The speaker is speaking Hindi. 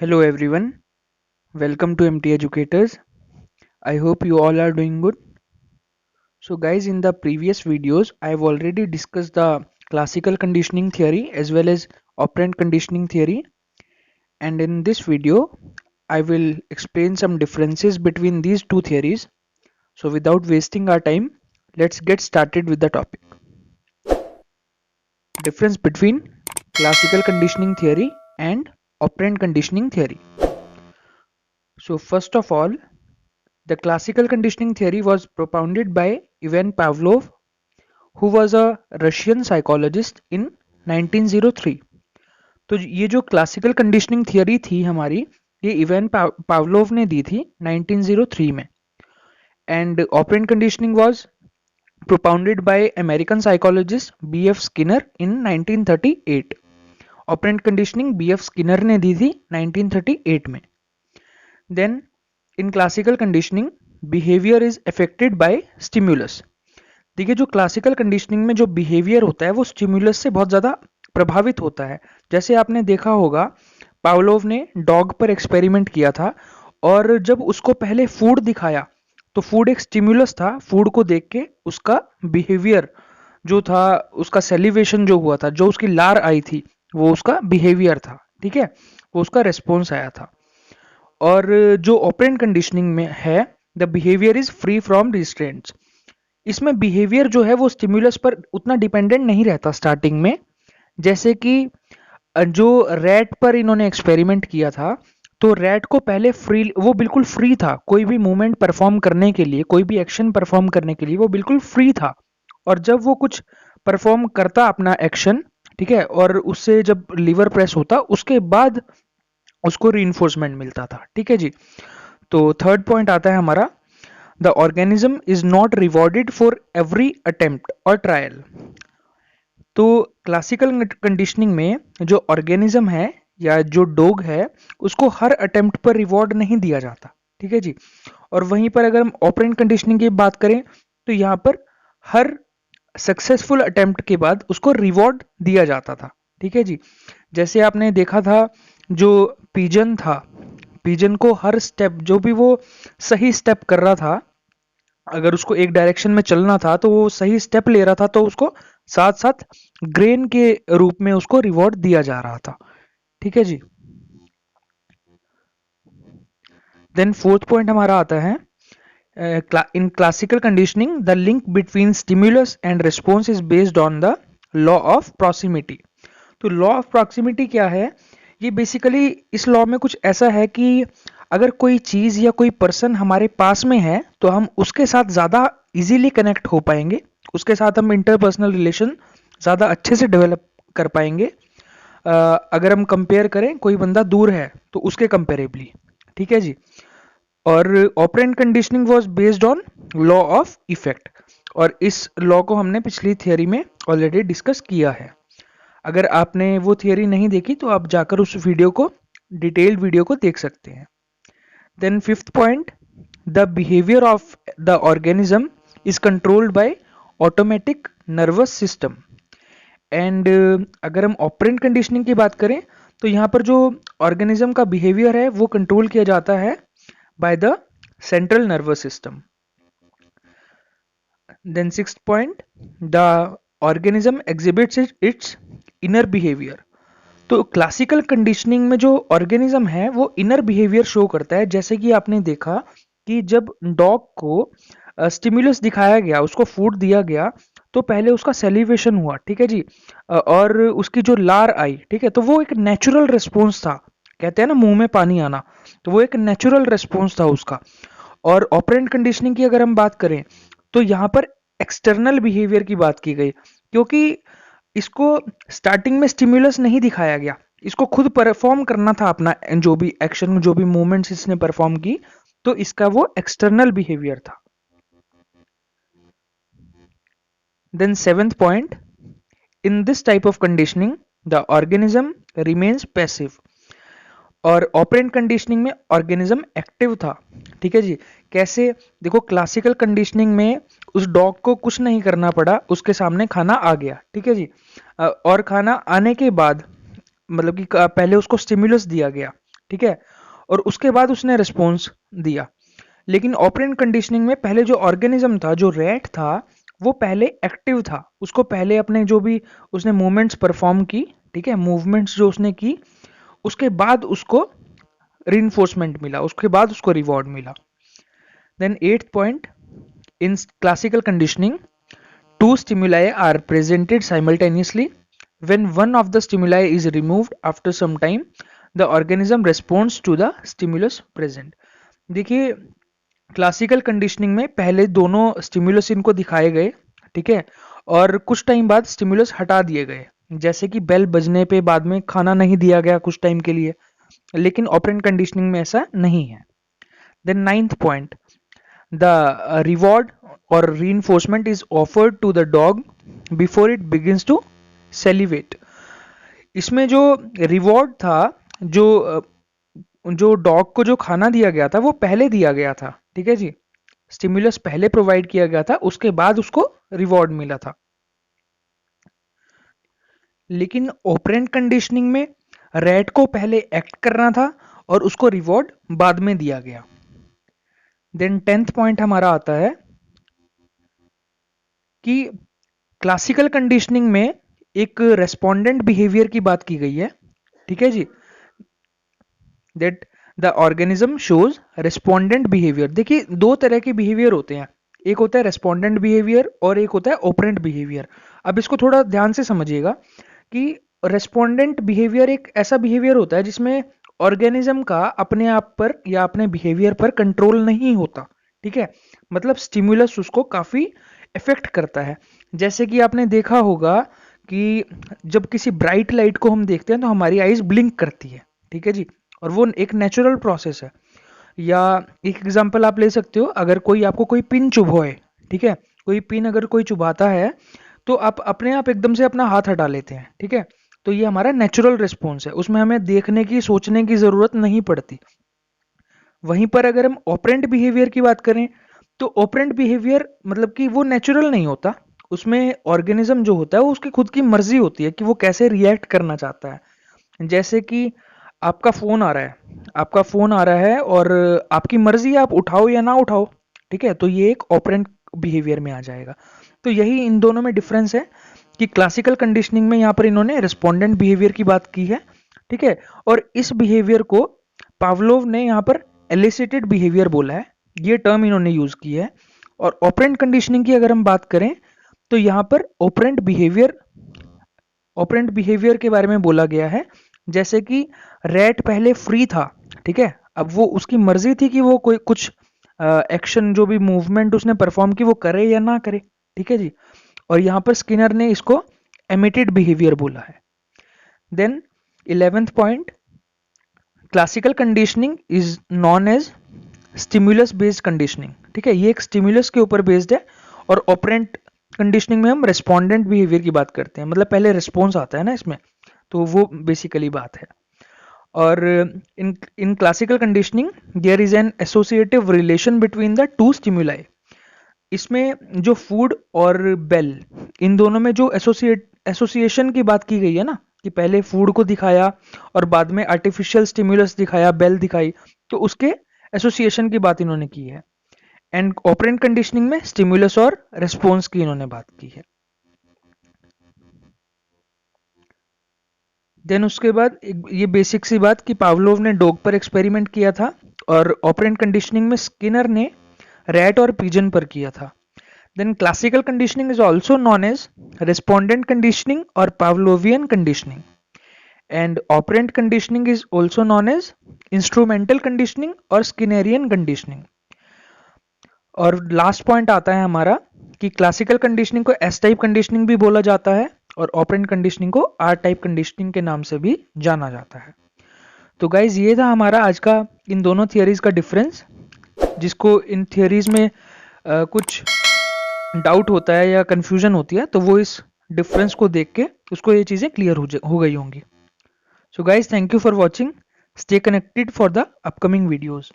Hello everyone, welcome to MT Educators. I hope you all are doing good. So guys, in the previous videos I have already discussed the classical conditioning theory as well as operant conditioning theory, and in this video I will explain some differences between these two theories. So without wasting our time, let's get started with the topic. Difference between classical conditioning theory and operant conditioning theory. So first of all, the classical conditioning theory was propounded by Ivan Pavlov, who was a Russian psychologist in 1903. तो ये जो क्लासिकल कंडीशनिंग थियरी थी हमारी, ये इवान पावलोव ने दी थी 1903 में. And operant conditioning was propounded by American psychologist B.F. Skinner in 1938. Operant conditioning B.F. Skinner ने दी थी 1938 में. Then in classical conditioning behaviour is affected by stimulus. देखिए, जो क्लासिकल कंडीशनिंग में जो बिहेवियर होता है वो स्टिम्युलस से बहुत ज़्यादा प्रभावित होता है. जैसे आपने देखा होगा, पावलोव ने डॉग पर एक्सपेरिमेंट किया था और जब उसको पहले फूड दिखाया तो फूड एक स्टिम्युलस था. फूड को देख के उसका बिहेवियर जो था, उसका सेलिवेशन जो हुआ था, जो उसकी लार आई थी, वो उसका बिहेवियर था. ठीक है, वो उसका रेस्पॉन्स आया था. और जो ऑपरेंट कंडीशनिंग में है, the behaviour is free from restraints. इसमें बिहेवियर जो है वो स्टिम्युलस पर उतना डिपेंडेंट नहीं रहता स्टार्टिंग में. जैसे कि जो रैट पर इन्होंने एक्सपेरिमेंट किया था, तो रैट को पहले फ्री, वो बिल्कुल फ्री था कोई भी मूवमेंट परफॉर्म करने के लिए, कोई भी एक्शन परफॉर्म करने के लिए वो बिल्कुल फ्री था. और जब वो कुछ परफॉर्म करता अपना एक्शन, ठीक है, और उससे जब लीवर प्रेस होता उसके बाद उसको रीइंफोर्समेंट मिलता था. ठीक है जी. तो थर्ड पॉइंट आता है हमारा, the organism is not rewarded for every attempt और ट्रायल. तो क्लासिकल कंडीशनिंग में जो ऑर्गेनिज्म है या जो डॉग है, उसको हर अटेम्प्ट पर रिवॉर्ड नहीं दिया जाता. ठीक है जी. और वहीं पर अगर हम ऑपरेंट कंडीशनिंग की बात करें तो यहाँ पर हर सक्सेसफुल अटेम्प्ट के बाद उसको रिवॉर्ड दिया जाता था. ठीक है जी. जैसे आपने देखा था, जो पिजन था, पिजन को हर स्टेप, जो भी वो सही स्टेप कर रहा था, अगर उसको एक डायरेक्शन में चलना था तो वो सही स्टेप ले रहा था, तो उसको साथ साथ ग्रेन के रूप में उसको रिवॉर्ड दिया जा रहा था. ठीक है जी. देन फोर्थ पॉइंट हमारा आता है, इन classical conditioning the link between stimulus and response is based on the law of proximity. तो लॉ ऑफ प्रॉक्सिमिटी क्या है? ये बेसिकली इस लॉ में कुछ ऐसा है कि अगर कोई चीज़ या कोई पर्सन हमारे पास में है तो हम उसके साथ ज़्यादा इजीली कनेक्ट हो पाएंगे, उसके साथ हम इंटरपर्सनल रिलेशन ज़्यादा अच्छे से डेवलप कर पाएंगे. अगर हम कंपेयर करें, कोई बंदा दूर है तो उसके कंपेरेबली. ठीक है जी. और operant conditioning was based on law of effect, और इस लॉ को हमने पिछली थियरी में ऑलरेडी डिस्कस किया है. अगर आपने वो थियरी नहीं देखी तो आप जाकर उस वीडियो को, डिटेल्ड वीडियो को देख सकते हैं. Then fifth point, the behaviour of the organism is controlled by automatic nervous system. And अगर हम ऑपरेंट कंडीशनिंग की बात करें तो यहाँ पर जो ऑर्गेनिज्म का बिहेवियर है वो कंट्रोल किया जाता है by the central nervous system. Then sixth point, the organism exhibits its inner behaviour. तो क्लासिकल कंडीशनिंग में जो ऑर्गेनिज्म है वो इनर बिहेवियर शो करता है. जैसे कि आपने देखा कि जब डॉग को स्टिम्युलस दिखाया गया, उसको फूड दिया गया, तो पहले उसका सेलिवेशन हुआ. ठीक है जी. और उसकी जो लार आई, ठीक है, तो वो एक नेचुरल रिस्पॉन्स था. कहते हैं ना, मुंह में पानी आना, तो वो एक नेचुरल रिस्पॉन्स था उसका. और ऑपरेंट कंडीशनिंग की अगर हम बात करें तो यहाँ पर एक्सटर्नल बिहेवियर की बात की गई, क्योंकि इसको स्टार्टिंग में स्टिम्युलस नहीं दिखाया गया, इसको खुद परफॉर्म करना था अपना जो भी एक्शन, जो भी मूवमेंट्स इसने परफॉर्म की, तो इसका वो एक्सटर्नल बिहेवियर था. Then seventh point, in this type of conditioning the organism remains passive. और ऑपरेंट कंडीशनिंग में ऑर्गेनिज्म एक्टिव था. ठीक है जी. कैसे? देखो, क्लासिकल कंडीशनिंग में उस डॉग को कुछ नहीं करना पड़ा, उसके सामने खाना आ गया. ठीक है जी. और खाना आने के बाद, मतलब कि पहले उसको स्टिम्युलस दिया गया, ठीक है, और उसके बाद उसने रिस्पॉन्स दिया। लेकिन ऑपरेंट कंडीशनिंग में पहले जो ऑर्गेनिज्म था, जो रैट था, वो पहले एक्टिव था, उसको पहले अपने जो भी उसने मूवमेंट्स परफॉर्म की, ठीक है, मूवमेंट्स जो उसने की, उसके बाद उसको रीइंफोर्समेंट मिला, उसके बाद उसको रिवॉर्ड मिला। Then 8th point, in classical conditioning two stimuli are presented simultaneously. When one of the stimuli is removed after some time, the organism responds to the stimulus present. देखिए, क्लासिकल कंडीशनिंग में पहले दोनों स्टिमुलस इनको दिखाए गए, ठीक है, और कुछ टाइम बाद स्टिमुलस हटा दिए गए, जैसे कि बेल बजने पे बाद में खाना नहीं दिया गया कुछ टाइम के लिए। लेकिन ऑपरेंट कंडीशनिंग में ऐसा नहीं है। Then 9th point, the reward or reinforcement is offered to the dog before it begins to salivate. इसमें जो रिवॉर्ड था, जो जो डॉग को जो खाना दिया गया था वो पहले दिया गया था, ठीक है जी, स्टिमुलस पहले प्रोवाइड किया गया था, उसके बाद उसको रिवॉर्ड मिला था। लेकिन ऑपरेंट कंडीशनिंग में रैट को पहले एक्ट करना था और उसको रिवॉर्ड बाद में दिया गया। देन 10th पॉइंट हमारा आता है कि क्लासिकल कंडीशनिंग में एक रेस्पोंडेंट बिहेवियर की बात की गई है, ठीक है जी, that the organism shows respondent behaviour. देखिए, दो तरह के बिहेवियर होते हैं, एक होता है रेस्पोंडेंट बिहेवियर और एक होता है ऑपरेंट बिहेवियर। अब इसको थोड़ा ध्यान से समझिएगा कि रेस्पोंडेंट बिहेवियर एक ऐसा बिहेवियर होता है जिसमें ऑर्गेनिज्म का अपने आप पर या अपने बिहेवियर पर कंट्रोल नहीं होता, ठीक है, मतलब स्टिमुलस उसको काफी इफेक्ट करता है। जैसे कि आपने देखा होगा कि जब किसी ब्राइट लाइट को हम देखते हैं तो हमारी आईज ब्लिंक करती है, ठीक है जी, और वो एक नेचुरल प्रोसेस है। या एक एग्जांपल आप ले सकते हो, अगर कोई आपको कोई पिन चुभोए, ठीक है, कोई पिन अगर कोई चुभाता है तो आप अपने आप एकदम से अपना हाथ हटा लेते हैं, ठीक है, तो ये हमारा नेचुरल रिस्पॉन्स है, उसमें हमें देखने की सोचने की जरूरत नहीं पड़ती। वहीं पर अगर हम ऑपरेंट बिहेवियर की बात करें तो ऑपरेंट बिहेवियर मतलब कि वो नेचुरल नहीं होता, उसमें ऑर्गेनिज्म जो होता है वो उसकी खुद की मर्जी होती है कि वो कैसे रिएक्ट करना चाहता है। जैसे कि आपका फोन आ रहा है, आपका फोन आ रहा है और आपकी मर्जी है आप उठाओ या ना उठाओ, ठीक है, तो ये एक ऑपरेंट बिहेवियर में आ जाएगा। तो यही इन दोनों में डिफरेंस है कि क्लासिकल कंडीशनिंग में यहाँ पर इन्होंने रिस्पोंडेंट बिहेवियर की बात की है, ठीक है, और इस बिहेवियर को पावलोव ने यहाँ पर एलिसिटेड बिहेवियर बोला है, ये टर्म इन्होंने यूज की है। और ऑपरेंट कंडीशनिंग की अगर हम बात करें तो यहाँ पर ऑपरेंट बिहेवियर के बारे में बोला गया है, जैसे कि रैट पहले फ्री था, ठीक है, अब वो उसकी मर्जी थी कि वो कोई कुछ एक्शन जो भी मूवमेंट उसने परफॉर्म की वो करे या ना करे, ठीक है जी, और यहाँ पर स्किनर ने इसको एमिटेड बिहेवियर बोला है। Then 11th point, classical conditioning is known as stimulus based conditioning, ठीक है, ये एक स्टिमुलस के ऊपर बेस्ड है, और ऑपरेंट कंडीशनिंग में हम रेस्पोंडेंट बिहेवियर की बात करते हैं, मतलब पहले रिस्पॉन्स आता है ना इसमें, तो वो बेसिकली बात है। और in in classical conditioning there is an associative relation between the two stimuli. इसमें जो फूड और बेल, इन दोनों में जो एसोसिएशन की बात की गई है ना, कि पहले फूड को दिखाया और बाद में आर्टिफिशियल स्टिमुलस दिखाया, बेल दिखाई, तो उसके एसोसिएशन की बात इन्होंने की है। एंड ऑपरेंट कंडीशनिंग में स्टिमुलस और रेस्पॉन्स की इन्होंने बात की है। देन उसके बाद ये बेसिक सी बात कि पावलोव ने डॉग पर एक्सपेरिमेंट किया था और ऑपरेंट कंडीशनिंग में स्किनर ने रैट और पिजन पर किया था। Then classical conditioning is also known as respondent conditioning और Pavlovian conditioning, and operant conditioning is also known as instrumental conditioning और स्किनेरियन कंडीशनिंग। और लास्ट पॉइंट आता है हमारा कि क्लासिकल कंडीशनिंग को एस टाइप कंडीशनिंग भी बोला जाता है और ऑपरेंट कंडीशनिंग को आर टाइप कंडीशनिंग के नाम से भी जाना जाता है। तो गाइज ये था हमारा आज का इन दोनों थियरीज का डिफरेंस। जिसको इन थियरीज में कुछ डाउट होता है या कंफ्यूजन होती है तो वो इस डिफरेंस को देख के उसको ये चीज़ें क्लियर हो गई होंगी। So guys, thank you for watching, stay connected for the upcoming videos.